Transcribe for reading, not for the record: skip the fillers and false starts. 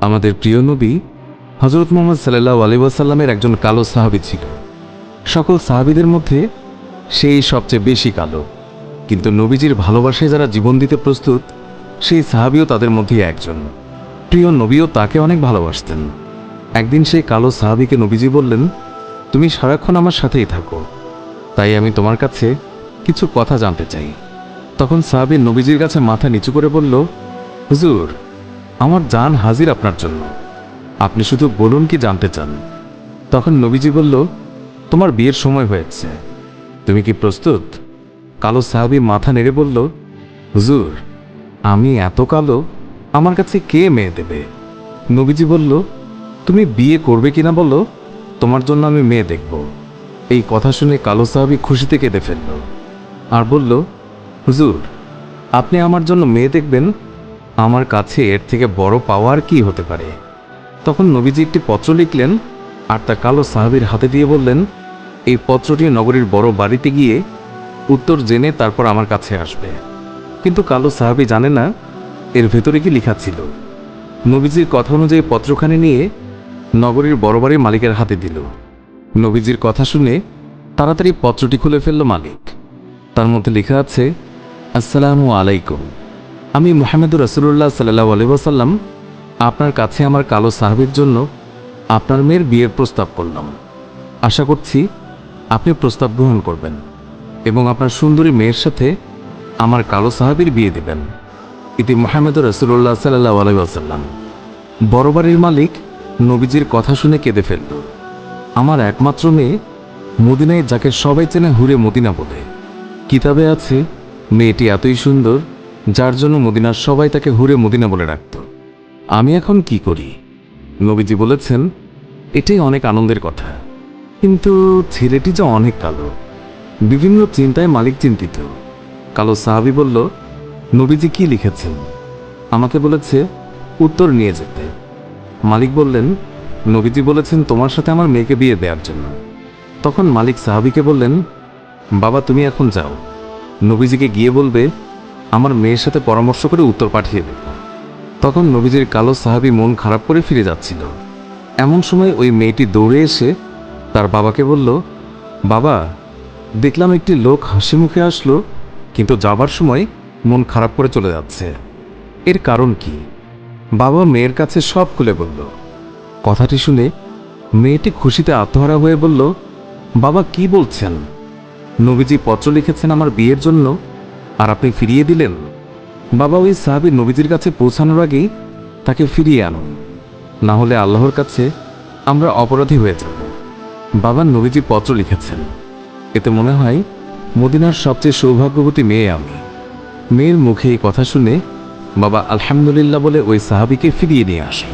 আমাদের প্রিয় নবী হযরত মুহাম্মদ সাল্লাল্লাহু আলাইহি ওয়াসাল্লামের একজন কালো সাহাবী ছিল। সকল সাহাবীদের মধ্যে সেই সবচেয়ে বেশি কালো, কিন্তু নবীজির ভালোবাসায় যারা জীবন দিতে প্রস্তুত সেই সাহাবীও তাদের মধ্যে একজন। প্রিয় নবীও তাকে অনেক ভালোবাসতেন। একদিন সেই কালো সাহাবীকে নবীজি বললেন, তুমি সারাক্ষণ আমার সাথেই থাকো, তাই আমি তোমার কাছে কিছু কথা জানতে চাই। তখন সাহাবী নবীজির কাছে মাথা নিচু করে বলল, হুজুর, আমার জান হাজির আপনার জন্য, আপনি শুধু বলুন কি জানতে চান। তখন নবীজি বলল, তোমার বিয়ের সময় হয়েছে, তুমি কি প্রস্তুত? কালো সাহাবী মাথা নেড়ে বলল, হুজুর, আমি এত কালো, আমার কাছে কে মেয়ে দেবে? নবীজি বলল, তুমি বিয়ে করবে কিনা বলো, তোমার জন্য আমি মেয়ে দেখব। এই কথা শুনে কালো সাহাবী খুশিতে কেঁদে ফেলল আর বলল, হুজুর, আপনি আমার জন্য মেয়ে দেখবেন, আমার কাছে এর থেকে বড় পাওয়ার কি হতে পারে? তখন নবীজি একটি পত্র লিখলেন আর তা কালো সাহাবীর হাতে দিয়ে বললেন, এই পত্রটি নগরীর বড় বাড়িতে গিয়ে উত্তর জেনে তারপর আমার কাছে আসবে। কিন্তু কালো সাহাবী জানে না এর ভেতরে কি লেখা ছিল। নবীজির কথা অনুযায়ী পত্রখানি নিয়ে নগরীর বড় বাড়ির মালিকের হাতে দিল। নবীজির কথা শুনে তাড়াতাড়ি পত্রটি খুলে ফেলল মালিক। তার মধ্যে লেখা আছে, আসসালামু আলাইকুম, আমি মুহাম্মদুর রাসূলুল্লাহ সাল্লাল্লাহু আলাইহি ওয়াসাল্লাম আপনার কাছে আমার কালো সাহাবীর জন্য আপনার মেয়ের বিয়ের প্রস্তাব করলাম। আশা করছি আপনি প্রস্তাব গ্রহণ করবেন এবং আপনার সুন্দরী মেয়ের সাথে আমার কালো সাহাবীর বিয়ে দেবেন। ইতি মুহাম্মদুর রাসূলুল্লাহ সাল্লাল্লাহু আলাইহি ওয়াসাল্লাম। বড় বাড়ির মালিক নবীজির কথা শুনে কেঁদে ফেলল। আমার একমাত্র মেয়ে, মদিনায় যাকে সবাই চেনে হুরে মদিনা বলে। কিতাবে আছে মেয়েটি এতই সুন্দর যার জন্য মদিনার সবাই তাকে হুরে মদিনা বলে ডাকত। আমি এখন কি করি? নবীজি বলেছেন, এটাই অনেক আনন্দের কথা, কিন্তু ছেলেটি যে অনেক কালো। বিভিন্ন চিন্তায় মালিক চিন্তিত। কালো সাহাবী বলল, নবীজি কি লিখেছেন? আমাকে বলেছে উত্তর নিয়ে যেতে। মালিক বললেন, নবীজি বলেছেন তোমার সাথে আমার মেয়েকে বিয়ে দেওয়ার জন্য। তখন মালিক সাহাবীকে বললেন, বাবা, তুমি এখন যাও, নবীজিকে গিয়ে বলবে আমার মেয়ের সাথে পরামর্শ করে উত্তর পাঠিয়ে দেব। তখন নবীজির কালো সাহাবী মন খারাপ করে ফিরে যাচ্ছিল। এমন সময় ওই মেয়েটি দৌড়ে এসে তার বাবাকে বলল, বাবা, দেখলাম একটি লোক হাসি মুখে আসলো, কিন্তু যাবার সময় মন খারাপ করে চলে যাচ্ছে, এর কারণ কি? বাবা মেয়ের কাছে সব খুলে বলল। কথাটি শুনে মেয়েটি খুশিতে আত্মহারা হয়ে বলল, বাবা, কি বলছেন? নবীজি পত্র লিখেছেন আমার বিয়ের জন্য, আর আপনি ফিরিয়ে দিলেন? বাবা, ওই সাহাবী নবীজির কাছে পৌঁছানোর আগেই তাকে ফিরিয়ে আনুন, না হলে আল্লাহর কাছে আমরা অপরাধী হয়ে যাব। বাবা, নবীজি পত্র লিখেছেন, এতে মনে হয় মদিনার সবচেয়ে সৌভাগ্যবতী মেয়ে আমি। মেয়ের মুখে এই কথা শুনে বাবা আলহামদুলিল্লাহ বলে ওই সাহাবীকে ফিরিয়ে নিয়ে আসে।